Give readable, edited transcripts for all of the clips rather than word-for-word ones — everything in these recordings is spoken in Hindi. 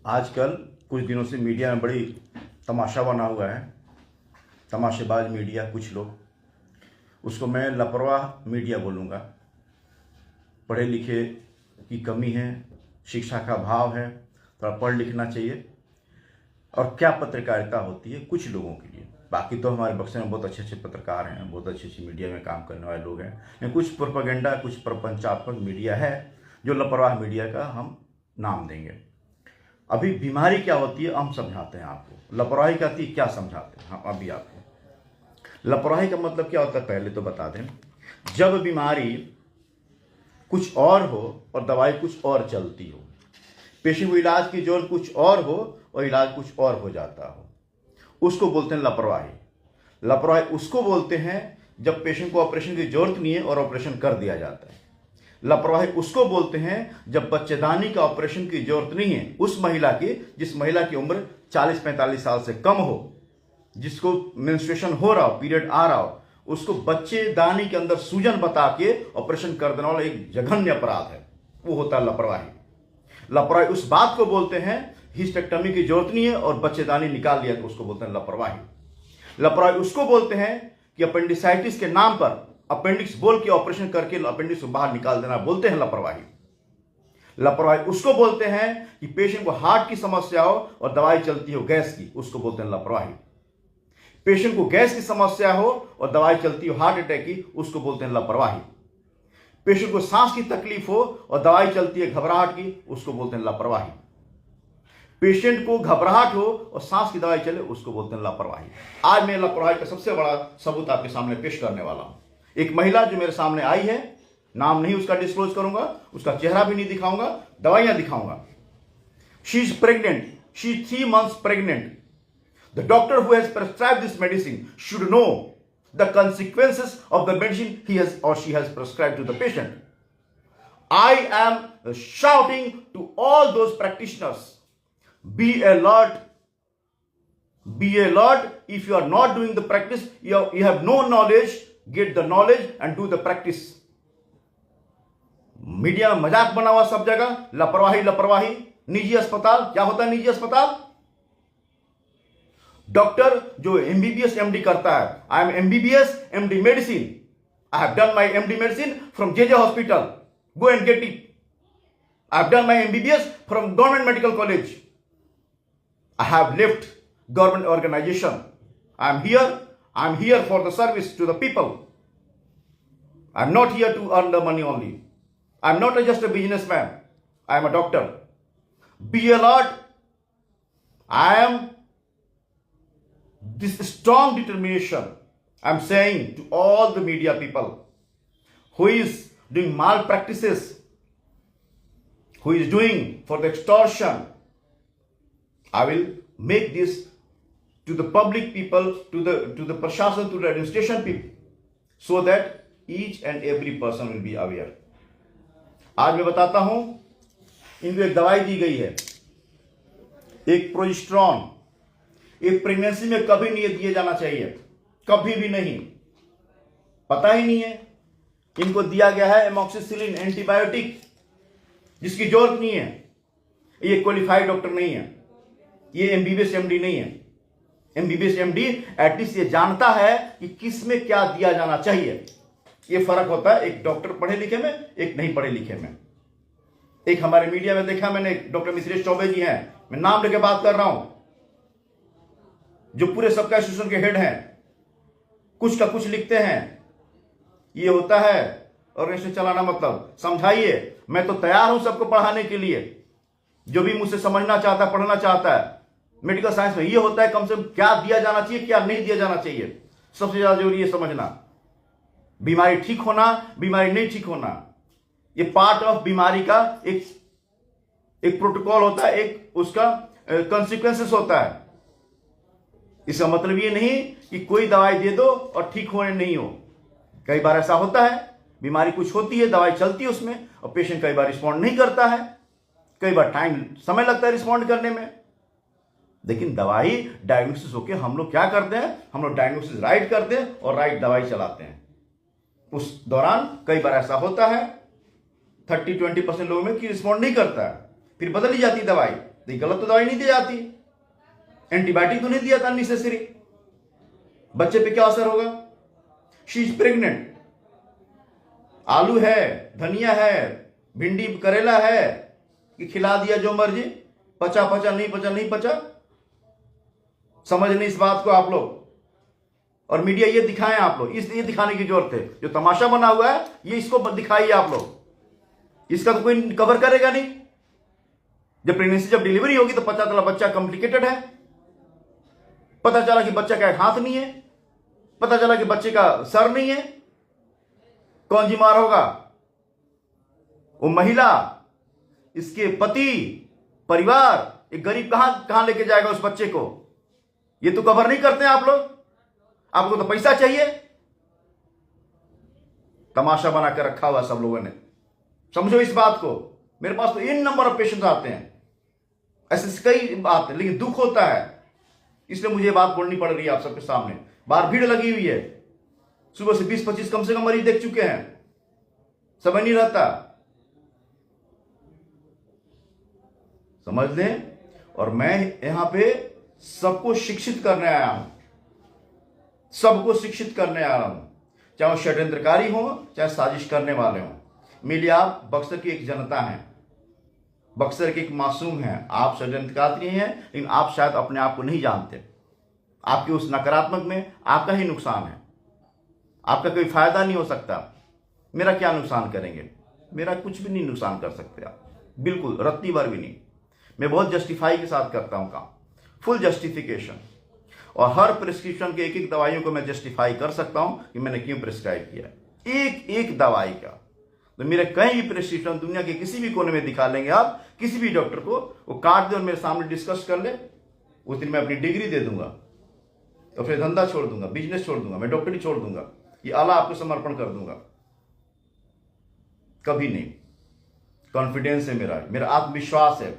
आजकल कुछ दिनों से मीडिया में बड़ी तमाशा बना हुआ है। तमाशेबाज मीडिया, कुछ लोग, उसको मैं लापरवाह मीडिया बोलूँगा। पढ़े लिखे की कमी है, शिक्षा का अभाव है, थोड़ा पढ़ लिखना चाहिए। और क्या पत्रकारिता होती है कुछ लोगों के लिए, बाकी तो हमारे बक्से में बहुत अच्छे अच्छे पत्रकार हैं, बहुत अच्छी अच्छी मीडिया में काम करने वाले लोग हैं, लेकिन कुछ प्रोपेगेंडा, कुछ प्रपंचात्मक मीडिया है जो लापरवाह मीडिया का हम नाम देंगे। अभी बीमारी क्या होती है हम समझाते हैं आपको, लापरवाही का क्या समझाते हैं हम अभी आपको। लापरवाही का मतलब क्या होता है पहले तो बता दें। जब बीमारी कुछ और हो और दवाई कुछ और चलती हो, पेशेंट को इलाज की जरूरत कुछ और हो और इलाज कुछ और हो जाता हो, उसको बोलते हैं लापरवाही। लापरवाही उसको बोलते हैं जब पेशेंट को ऑपरेशन की जरूरत नहीं है और ऑपरेशन कर दिया जाता है। लापरवाही उसको बोलते हैं जब बच्चेदानी का ऑपरेशन की जरूरत नहीं है उस महिला की, जिस महिला की उम्र 40-45 साल से कम हो, जिसको मेंस्ट्रुएशन हो रहा हो, पीरियड आ रहा हो, उसको बच्चेदानी के अंदर सूजन बता के ऑपरेशन कर देना वाला एक जघन्य अपराध है, वो होता है लापरवाही। लापरवाही उस बात को बोलते हैं हिस्टेक्टमी की जरूरत नहीं है और बच्चेदानी निकाल लिया तो उसको बोलते हैं लापरवाही। लापरवाही उसको बोलते हैं कि अपेंडिसाइटिस के नाम पर अपेंडिक्स बोल के ऑपरेशन करके अपेंडिक्स को बाहर निकाल देना, बोलते हैं लापरवाही। लापरवाही उसको बोलते हैं कि पेशेंट को हार्ट की समस्या हो और दवाई चलती हो गैस की, उसको बोलते हैं लापरवाही। पेशेंट को गैस की समस्या हो और दवाई चलती हो हार्ट अटैक की, उसको बोलते हैं लापरवाही। पेशेंट को सांस की तकलीफ हो और दवाई चलती है घबराहट की, उसको बोलते हैं लापरवाही। पेशेंट को घबराहट हो और सांस की दवाई चले, उसको बोलते हैं लापरवाही। आज मैं लापरवाही का सबसे बड़ा सबूत आपके सामने पेश करने वाला हूं। एक महिला जो मेरे सामने आई है, नाम नहीं उसका डिस्क्लोज करूंगा, उसका चेहरा भी नहीं दिखाऊंगा, दवाइयां दिखाऊंगा। She is pregnant, she is 3 months pregnant. The doctor who has prescribed this medicine should know the consequences of the medicine he has or she has prescribed to the patient. I am shouting to all those practitioners, be alert. Be alert. If you are not doing the practice, you have no knowledge, get the knowledge and do the practice. Media में मजाक बना हुआ सब जगह, लापरवाही लापरवाही। निजी अस्पताल, क्या होता है निजी अस्पताल? डॉक्टर जो एमबीबीएस एमडी करता है, I am MBBS MD medicine, I have done my MD medicine from JJ hospital, go and get it. I have done my MBBS from government medical college, I have left government organization. I am here for the service to the people. I am not here to earn the money only. I am not just a businessman. I am a doctor. Be alert. I am this strong determination. I am saying to all the media people who is doing malpractices, who is doing for the extortion, I will make this to the public people, to the prashashan, to the administration people, so that each and every person will be aware. आज मैं बताता हूं, इनको एक दवाई दी गई है, एक प्रोजेस्टेरॉन। एक प्रेगनेंसी में कभी नहीं दिया जाना चाहिए, कभी भी नहीं, पता ही नहीं है। इनको दिया गया है एमॉक्सिसिलिन एंटीबायोटिक, जिसकी जरूरत नहीं है। ये क्वालिफाइड डॉक्टर नहीं है, ये एमबीबीएस एमडी नहीं है। एमबीबीएस एमडी एटलीस्ट ये जानता है कि किस में क्या दिया जाना चाहिए। ये फर्क होता है एक डॉक्टर पढ़े लिखे में, एक नहीं पढ़े लिखे में। एक हमारे मीडिया में देखा मैंने, डॉक्टर मिश्रेश चौबे जी हैं, मैं नाम लेके बात कर रहा हूं, जो पूरे सबका एसोसिएशन के हेड हैं, कुछ का कुछ लिखते हैं। ये होता है ऑर्गेनाइजेशन चलाना। मतलब समझाइए, मैं तो तैयार हूं सबको पढ़ाने के लिए, जो भी मुझसे समझना चाहता है, पढ़ना चाहता है। मेडिकल साइंस में ये होता है कम से कम क्या दिया जाना चाहिए, क्या नहीं दिया जाना चाहिए। सबसे ज्यादा जरूरी है समझना, बीमारी ठीक होना, बीमारी नहीं ठीक होना, ये पार्ट ऑफ बीमारी का एक प्रोटोकॉल होता है, एक उसका कॉन्सिक्वेंसेस होता है। इसका मतलब ये नहीं कि कोई दवाई दे दो और ठीक होने नहीं हो। कई बार ऐसा होता है, बीमारी कुछ होती है, दवाई चलती है उसमें, और पेशेंट कई बार रिस्पॉन्ड नहीं करता है, कई बार समय लगता है रिस्पॉन्ड करने में। लेकिन दवाई डायग्नोसिस होके हम लोग क्या करते हैं, हम लोग डायग्नोसिस राइट करते हैं और राइट दवाई चलाते हैं। उस दौरान कई बार ऐसा होता है 30-20% लोगों में कि रिस्पॉन्ड नहीं करता है, फिर बदल ही जाती दवाई। तो गलत तो दवाई नहीं दी जाती, एंटीबायोटिक तो नहीं दिया था अननेसेसरी। बच्चे पे क्या असर होगा? शी इज प्रेग्नेंट, आलू है, धनिया है, भिंडी करेला है कि खिला दिया जो मर्जी, पचा पचा नहीं पचा नहीं पचा। समझ नहीं इस बात को आप लोग, और मीडिया ये दिखाएं आप लोग, इसलिए दिखाने की जरूरत है। जो तमाशा बना हुआ है ये इसको दिखाइए आप लोग, इसका तो कोई कवर करेगा नहीं। जब प्रेगनेंसी जब डिलीवरी होगी तो पता चला बच्चा कॉम्प्लिकेटेड है, पता चला कि बच्चा का एक हाथ नहीं है, पता चला कि बच्चे का सर नहीं है, कौन जिम्मेदार होगा? वो महिला, इसके पति, परिवार, एक गरीब कहां लेके जाएगा उस बच्चे को? ये तो कवर नहीं करते हैं आप लोग। आपको तो पैसा चाहिए, तमाशा बना कर रखा हुआ सब लोगों ने। समझो इस बात को। मेरे पास तो इन नंबर ऑफ पेशेंट्स आते हैं, ऐसे कई बात है, लेकिन दुख होता है, इसलिए मुझे बात बोलनी पड़ रही है आप सबके सामने। बाहर भीड़ लगी हुई है, सुबह से 20-25 कम से कम मरीज देख चुके हैं, समय नहीं रहता। समझ लें। और मैं यहां पे सबको शिक्षित करने आया हूं, सबको शिक्षित करने आ रहा हूं, चाहे वो षड्यंत्रकारी हो, चाहे साजिश करने वाले हों। मेरे लिए आप बक्सर की एक जनता हैं, बक्सर के एक मासूम हैं। आप षड्यंत्रकारी हैं, लेकिन आप शायद अपने आप को नहीं जानते। आपके उस नकारात्मक में आपका ही नुकसान है, आपका कोई फायदा नहीं हो सकता। मेरा क्या नुकसान करेंगे? मेरा कुछ भी नहीं नुकसान कर सकते आप, बिल्कुल रत्ती भर भी नहीं। मैं बहुत जस्टिफाई के साथ करता हूं काम, फुल जस्टिफिकेशन, और हर प्रिस्क्रिप्शन के एक एक दवाइयों को मैं जस्टिफाई कर सकता हूं कि मैंने क्यों प्रिस्क्राइब किया, एक एक दवाई का। तो मेरे कहीं भी प्रिस्क्रिप्शन दुनिया के किसी भी कोने में दिखा लेंगे आप, किसी भी डॉक्टर को, वो काट दे और मेरे सामने डिस्कस कर ले, उस दिन मैं अपनी डिग्री दे दूंगा, तो फिर धंधा छोड़ दूंगा, बिजनेस छोड़ दूंगा, मैं डॉक्टरी छोड़ दूंगा, ये अल्लाह आपको समर्पण कर दूंगा। कभी नहीं। कॉन्फिडेंस है मेरा आत्मविश्वास है।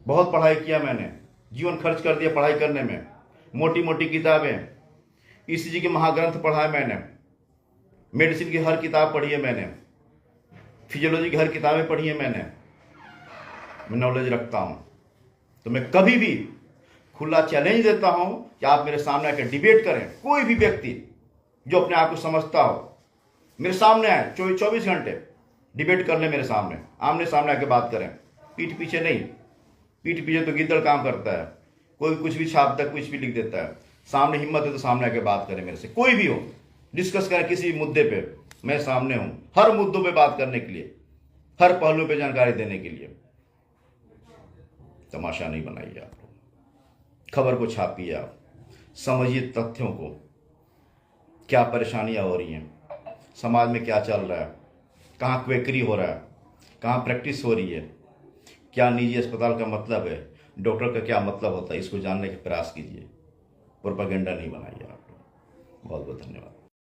बहुत पढ़ाई किया मैंने, जीवन खर्च कर दिया पढ़ाई करने में, मोटी मोटी किताबें, ईसीजी के महाग्रंथ पढ़ा है मैंने, मेडिसिन की हर किताब पढ़ी है मैंने, फिजियोलॉजी की हर किताबें पढ़ी है मैंने, मैं नॉलेज रखता हूं। तो मैं कभी भी खुला चैलेंज देता हूं कि आप मेरे सामने आकर डिबेट करें। कोई भी व्यक्ति जो अपने आप को समझता हो मेरे सामने आए, 24 घंटे डिबेट कर ले मेरे सामने, आमने सामने आके बात करें, पीठ पीछे नहीं। पीठ पीछे तो गिद्दड़ काम करता है, कोई कुछ भी छापता है, कुछ भी लिख देता है। सामने हिम्मत है तो सामने आके बात करें मेरे से, कोई भी हो, डिस्कस करें किसी भी मुद्दे पे, मैं सामने हूं हर मुद्दों पे बात करने के लिए, हर पहलू पे जानकारी देने के लिए। तमाशा नहीं बनाइए आप लोग, खबर को छापिए, आप समझिए तथ्यों को, क्या परेशानियां हो रही हैं, समाज में क्या चल रहा है, कहाँ क्वेकरी हो रहा है, कहाँ प्रैक्टिस हो रही है, क्या निजी अस्पताल का मतलब है, डॉक्टर का क्या मतलब होता है, इसको जानने के प्रयास कीजिए। प्रोपेगेंडा नहीं बनाइए आप लोग। बहुत बहुत धन्यवाद।